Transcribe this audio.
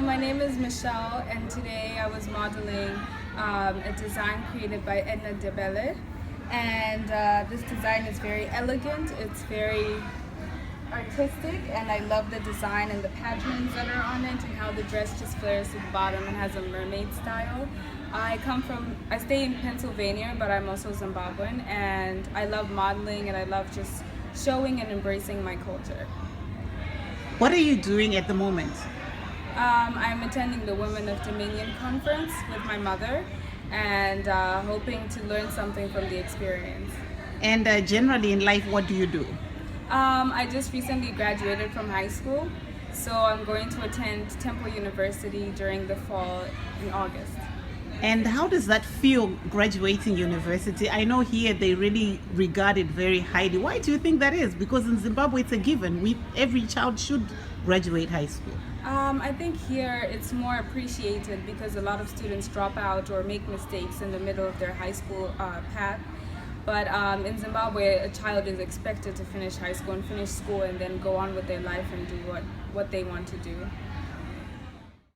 my name is Michelle, and today I was modeling a design created by Edna Ndebele. And this design is very elegant, it's very artistic, and I love the design and the patterns that are on it and how the dress just flares to the bottom and has a mermaid style. I stay in Pennsylvania, but I'm also Zimbabwean, and I love modeling and I love just showing and embracing my culture. What are you doing at the moment? I'm attending the Women of Dominion conference with my mother and hoping to learn something from the experience. And generally in life, what do you do? I just recently graduated from high school, so I'm going to attend Temple University during the fall in August. And how does that feel graduating university? I know here they really regard it very highly. Why do you think that is? Because in Zimbabwe it's a given. Every child should graduate high school. I think here it's more appreciated because a lot of students drop out or make mistakes in the middle of their high school path. But in Zimbabwe, a child is expected to finish high school and finish school and then go on with their life and do what they want to do.